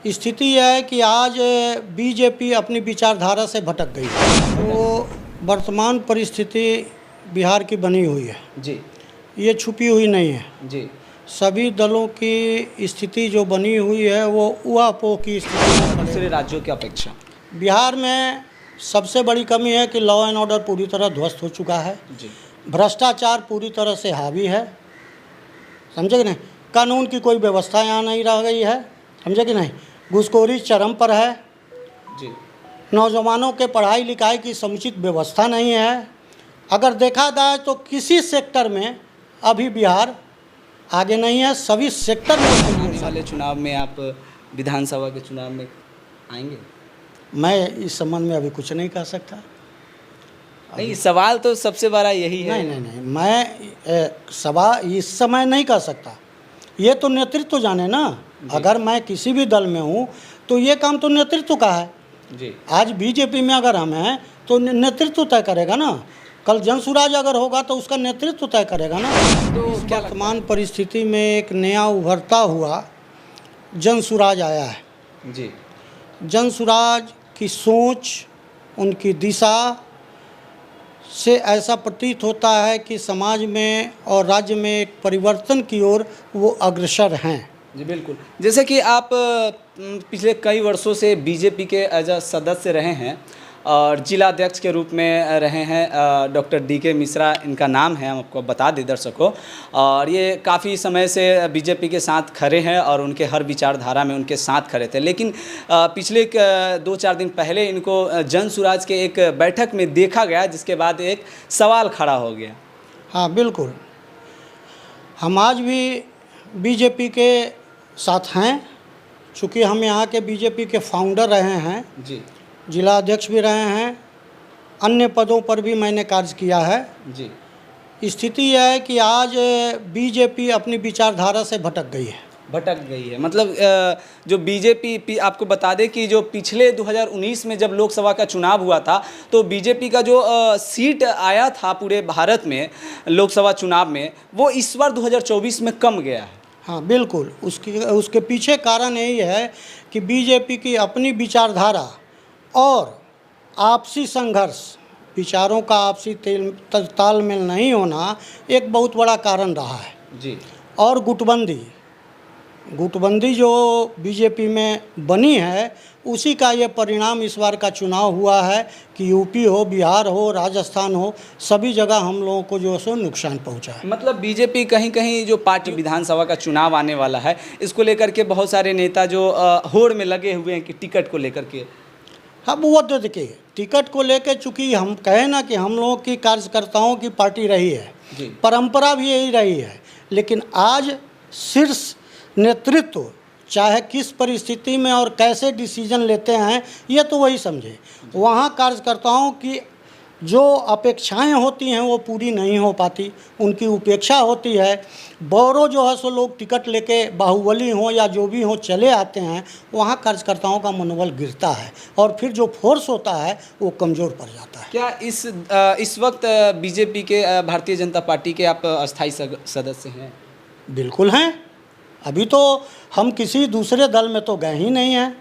स्थिति यह है कि आज बीजेपी अपनी विचारधारा से भटक गई है। तो वर्तमान परिस्थिति बिहार की बनी हुई है जी ये छुपी हुई नहीं है जी। सभी दलों की स्थिति जो बनी हुई है वो ऊहापोह की स्थिति में दूसरे राज्यों की अपेक्षा बिहार में सबसे बड़ी कमी है कि लॉ एंड ऑर्डर पूरी तरह ध्वस्त हो चुका है। जी भ्रष्टाचार पूरी तरह से हावी है, समझे कि नहीं। कानून की कोई व्यवस्था यहाँ नहीं रह गई है, समझे कि नहीं। घूसखोरी चरम पर है। जी। नौजवानों के पढ़ाई लिखाई की समुचित व्यवस्था नहीं है। अगर देखा जाए तो किसी सेक्टर में अभी बिहार आगे नहीं है, सभी सेक्टर में। आने वाले चुनाव में आप विधानसभा के चुनाव में आएंगे? मैं इस संबंध में अभी कुछ नहीं कह सकता। नहीं, सवाल तो सबसे बड़ा यही है। नहीं, मैं सवाल इस समय नहीं कह सकता। ये तो नेतृत्व जाने ना। अगर मैं किसी भी दल में हूँ तो ये काम तो नेतृत्व का है जी। आज बीजेपी में अगर हम हैं तो नेतृत्व तय करेगा ना। कल जनसुराज अगर होगा तो उसका नेतृत्व तय करेगा ना। तो वर्तमान परिस्थिति में एक नया उभरता हुआ जनसुराज आया है। जी। जनसुराज की सोच, उनकी दिशा से ऐसा प्रतीत होता है कि समाज में और राज्य में एक परिवर्तन की ओर वो अग्रसर हैं। जी बिल्कुल। जैसे कि आप पिछले कई वर्षों से बीजेपी के एज अ सदस्य रहे हैं और जिला अध्यक्ष के रूप में रहे हैं। डॉक्टर DK मिश्रा इनका नाम है, हम आपको बता दें दर्शकों। और ये काफ़ी समय से बीजेपी के साथ खड़े हैं और उनके हर विचारधारा में उनके साथ खड़े थे। लेकिन पिछले 2-4 दिन पहले इनको जनसुराज के एक बैठक में देखा गया, जिसके बाद एक सवाल खड़ा हो गया। हाँ बिल्कुल, हम आज भी बीजेपी के साथ हैं। चूँकि हम यहाँ के बीजेपी के फाउंडर रहे हैं, जी। जिला अध्यक्ष भी रहे हैं, अन्य पदों पर भी मैंने कार्य किया है। जी। स्थिति यह है कि आज बीजेपी अपनी विचारधारा से भटक गई है। भटक गई है मतलब जो बीजेपी, आपको बता दें कि जो पिछले 2019 में जब लोकसभा का चुनाव हुआ था तो बीजेपी का जो सीट आया था पूरे भारत में लोकसभा चुनाव में, वो इस बार 2024 में कम गया है। हाँ बिल्कुल, उसके पीछे कारण यही है कि बीजेपी की अपनी विचारधारा और आपसी संघर्ष, विचारों का आपसी तालमेल नहीं होना एक बहुत बड़ा कारण रहा है। जी। और गुटबंदी जो बीजेपी में बनी है उसी का ये परिणाम इस बार का चुनाव हुआ है कि यूपी हो, बिहार हो, राजस्थान हो, सभी जगह हम लोगों को जो है सो नुकसान पहुंचा है। मतलब बीजेपी कहीं कहीं जो पार्टी विधानसभा का चुनाव आने वाला है, इसको लेकर के बहुत सारे नेता जो होड़ में लगे हुए हैं कि टिकट को लेकर के। हाँ वो तो देखिए, टिकट को लेकर चूँकि हम कहें ना कि हम लोगों की कार्यकर्ताओं की पार्टी रही है, परंपरा भी यही रही है। लेकिन आज शीर्ष नेतृत्व चाहे किस परिस्थिति में और कैसे डिसीजन लेते हैं ये तो वही समझे। वहाँ कार्यकर्ताओं की जो अपेक्षाएं होती हैं वो पूरी नहीं हो पाती, उनकी उपेक्षा होती है। बौरों जो है सो लोग टिकट लेके बाहुबली हों या जो भी हों चले आते हैं, वहाँ कार्यकर्ताओं का मनोबल गिरता है और फिर जो फोर्स होता है वो कमज़ोर पड़ जाता है। क्या इस वक्त बीजेपी के भारतीय जनता पार्टी के आप अस्थाई सदस्य हैं? बिल्कुल हैं। अभी तो हम किसी दूसरे दल में तो गए ही नहीं हैं।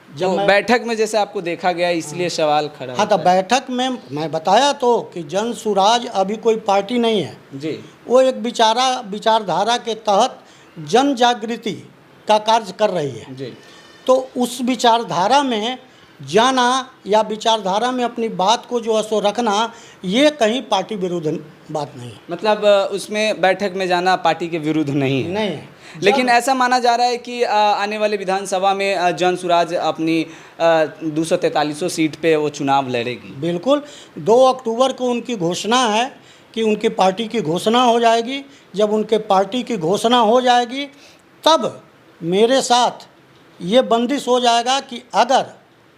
जब बैठक में जैसे आपको देखा गया इसलिए सवाल खड़ा। हाँ, तो बैठक में मैं बताया तो कि जनसुराज अभी कोई पार्टी नहीं है जी। वो एक विचारधारा के तहत जन जागृति का कार्य कर रही है जी। तो उस विचारधारा में जाना या विचारधारा में अपनी बात को जो है सो रखना, ये कहीं पार्टी विरुद्ध बात नहीं है। मतलब उसमें बैठक में जाना पार्टी के विरुद्ध नहीं है। नहीं है। लेकिन ऐसा माना जा रहा है कि आने वाले विधानसभा में जनसुराज अपनी 243 सीट पे वो चुनाव लड़ेगी। बिल्कुल, 2 अक्टूबर को उनकी घोषणा है कि उनकी पार्टी की घोषणा हो जाएगी। जब उनके पार्टी की घोषणा हो जाएगी तब मेरे साथ ये बंदिश हो जाएगा कि अगर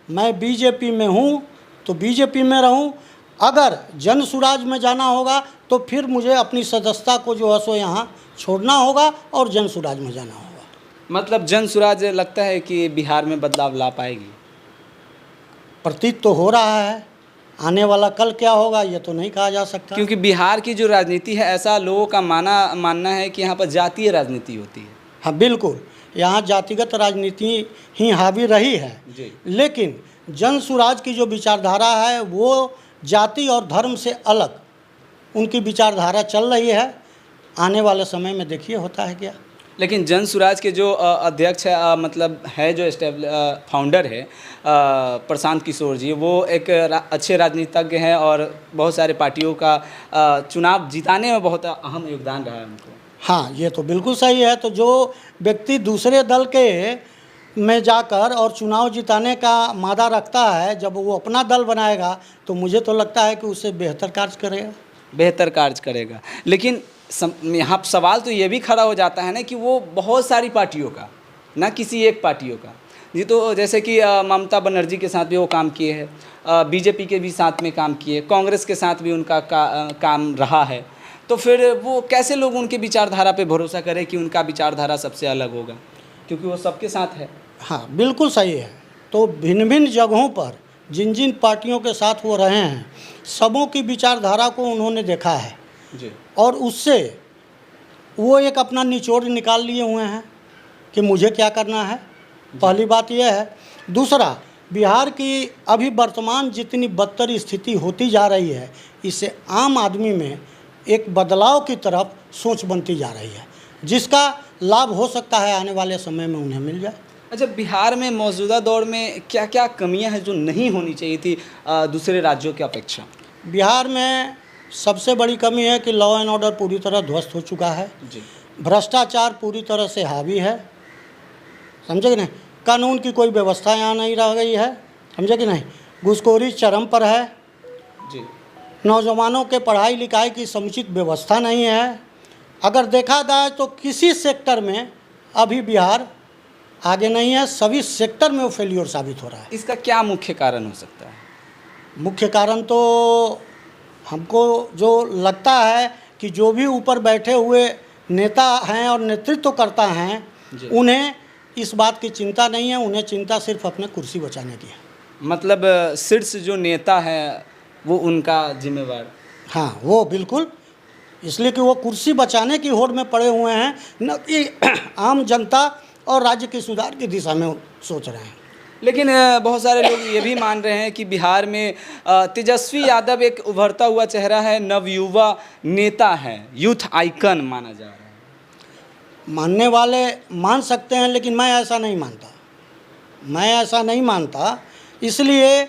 मैं बीजेपी में हूँ तो बीजेपी में रहूँ, अगर जनसुराज में जाना होगा तो फिर मुझे अपनी सदस्यता को जो है सो यहाँ छोड़ना होगा और जनसुराज में जाना होगा। मतलब जनसुराज लगता है कि बिहार में बदलाव ला पाएगी? प्रतीत तो हो रहा है, आने वाला कल क्या होगा ये तो नहीं कहा जा सकता। क्योंकि बिहार की जो राजनीति है, ऐसा लोगों का मानना है कि यहाँ पर जातीय राजनीति होती है। हाँ बिल्कुल, यहाँ जातिगत राजनीति ही हावी रही है, जी। लेकिन जन सुराज की जो विचारधारा है वो जाति और धर्म से अलग उनकी विचारधारा चल रही है। आने वाले समय में देखिए होता है क्या। लेकिन जन सुराज के जो अध्यक्ष है, मतलब है जो फाउंडर है प्रशांत किशोर जी, वो एक अच्छे राजनीतिज्ञ हैं और बहुत सारे पार्टियों का चुनाव जिताने में बहुत अहम योगदान रहा है उनको। हाँ, ये तो बिल्कुल सही है। तो जो व्यक्ति दूसरे दल के में जाकर और चुनाव जिताने का मादा रखता है, जब वो अपना दल बनाएगा तो मुझे तो लगता है कि उससे बेहतर कार्य करेगा, बेहतर कार्य करेगा। लेकिन यहाँ सवाल तो ये भी खड़ा हो जाता है ना कि वो बहुत सारी पार्टियों का, ना किसी एक पार्टियों का। जी, तो जैसे कि ममता बनर्जी के साथ भी वो काम किए हैं, बीजेपी के भी साथ में काम किए, कांग्रेस के साथ भी उनका काम रहा है। तो फिर वो कैसे लोग उनके विचारधारा पे भरोसा करें कि उनका विचारधारा सबसे अलग होगा, क्योंकि वो सबके साथ है। हाँ, बिल्कुल सही है। तो भिन्न भिन्न जगहों पर जिन जिन पार्टियों के साथ वो रहे हैं, सबों की विचारधारा को उन्होंने देखा है जी। और उससे वो एक अपना निचोड़ निकाल लिए हुए हैं कि मुझे क्या करना है। पहली बात यह है। दूसरा, बिहार की अभी वर्तमान जितनी बदतर स्थिति होती जा रही है, इससे आम आदमी में एक बदलाव की तरफ सोच बनती जा रही है, जिसका लाभ हो सकता है आने वाले समय में उन्हें मिल जाए। अच्छा, बिहार में मौजूदा दौर में क्या क्या कमियां हैं जो नहीं होनी चाहिए थी दूसरे राज्यों की अपेक्षा? बिहार में सबसे बड़ी कमी है कि लॉ एंड ऑर्डर पूरी तरह ध्वस्त हो चुका है। जी। भ्रष्टाचार पूरी तरह से हावी है, समझे कि नहीं। कानून की कोई व्यवस्था यहाँ नहीं रह गई है, समझे कि नहीं। घूसखोरी चरम पर है। जी। नौजवानों के पढ़ाई लिखाई की समुचित व्यवस्था नहीं है। अगर देखा जाए तो किसी सेक्टर में अभी बिहार आगे नहीं है, सभी सेक्टर में वो फेल्योर साबित हो रहा है। इसका क्या मुख्य कारण हो सकता है? मुख्य कारण तो हमको जो लगता है कि जो भी ऊपर बैठे हुए नेता हैं और नेतृत्व करता हैं, उन्हें इस बात की चिंता नहीं है। उन्हें चिंता सिर्फ अपने कुर्सी बचाने की है। मतलब शीर्ष जो नेता है वो उनका जिम्मेवार। हाँ, वो बिल्कुल, इसलिए कि वो कुर्सी बचाने की होड़ में पड़े हुए हैं, न कि आम जनता और राज्य के सुधार की दिशा में सोच रहे हैं। लेकिन बहुत सारे लोग ये भी मान रहे हैं कि बिहार में तेजस्वी यादव एक उभरता हुआ चेहरा है, नवयुवा नेता है, यूथ आइकन माना जा रहा है। मानने वाले मान सकते हैं, लेकिन मैं ऐसा नहीं मानता। मैं ऐसा नहीं मानता इसलिए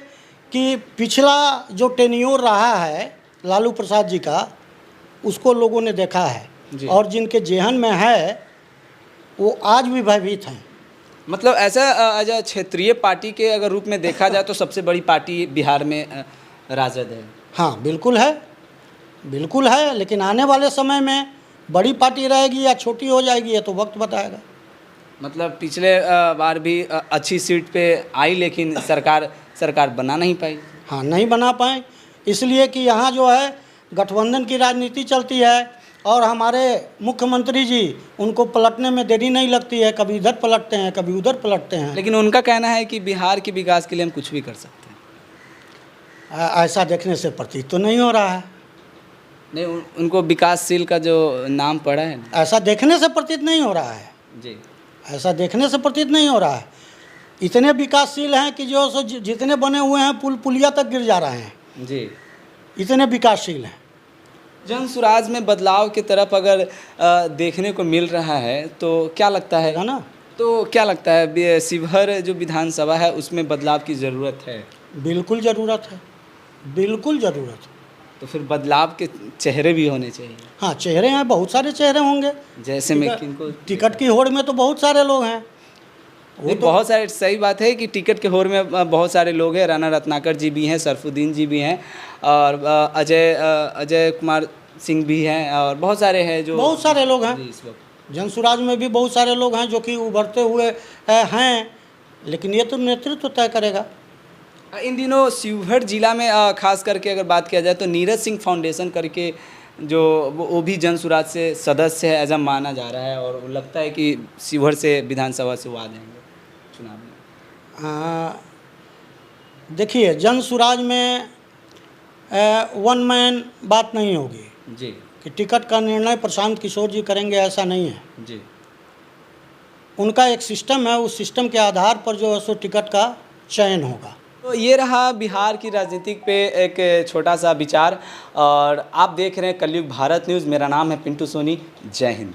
कि पिछला जो टेन्योर रहा है लालू प्रसाद जी का, उसको लोगों ने देखा है और जिनके जेहन में है वो आज भी भयभीत हैं। मतलब ऐसा क्षेत्रीय पार्टी के अगर रूप में देखा जाए तो सबसे बड़ी पार्टी बिहार में राजद है। हाँ, बिल्कुल है, बिल्कुल है। लेकिन आने वाले समय में बड़ी पार्टी रहेगी या छोटी हो जाएगी, ये तो वक्त बताएगा। मतलब पिछले बार भी अच्छी सीट पे आई, लेकिन सरकार बना नहीं पाई। हाँ, नहीं बना पाए, इसलिए कि यहाँ जो है गठबंधन की राजनीति चलती है और हमारे मुख्यमंत्री जी, उनको पलटने में देरी नहीं लगती है। कभी इधर पलटते हैं, कभी उधर पलटते हैं। लेकिन उनका कहना है कि बिहार के विकास के लिए हम कुछ भी कर सकते हैं। ऐसा देखने से प्रतीत तो नहीं हो रहा है। नहीं, उनको विकासशील का जो नाम पड़ा है ना, ऐसा देखने से प्रतीत नहीं हो रहा है। जी, ऐसा देखने से प्रतीत नहीं हो रहा है। इतने विकासशील हैं कि जो सो जितने बने हुए हैं पुल पुलिया तक गिर जा रहे हैं। जी, इतने विकासशील हैं। जन सुराज में बदलाव की तरफ अगर देखने को मिल रहा है तो क्या लगता है ना, तो क्या लगता है शिवहर जो विधानसभा है उसमें बदलाव की ज़रूरत है? बिल्कुल ज़रूरत है, बिल्कुल ज़रूरत है। तो फिर बदलाव के चेहरे भी होने चाहिए। हाँ, चेहरे हैं, बहुत सारे चेहरे होंगे। जैसे मैं किनको टिकट की होड़ में तो बहुत सारे लोग हैं। वो तो बहुत सारे, सही बात है कि टिकट के होड़ में बहुत सारे लोग हैं। राणा रत्नाकर जी भी हैं, सरफुद्दीन जी भी हैं और अजय कुमार सिंह भी हैं और बहुत सारे हैं, जो बहुत सारे लोग हैं। इस वक्त जनसुराज में भी बहुत सारे लोग हैं जो कि उभरते हुए हैं, लेकिन ये तो नेतृत्व तय करेगा। इन दिनों शिवहर जिला में खास करके अगर बात किया जाए तो नीरज सिंह फाउंडेशन करके जो वो भी जन सुराज से सदस्य है ऐसा माना जा रहा है और लगता है कि शिवहर से विधानसभा से वो आ जाएंगे चुनाव में। देखिए, जन सुराज में वन मैन बात नहीं होगी जी, कि टिकट का निर्णय प्रशांत किशोर जी करेंगे, ऐसा नहीं है। जी। उनका एक सिस्टम है, उस सिस्टम के आधार पर जो है सो टिकट का चयन होगा। तो ये रहा बिहार की राजनीति पे एक छोटा सा विचार, और आप देख रहे हैं कलयुग भारत न्यूज़। मेरा नाम है पिंटू सोनी। जय हिंद।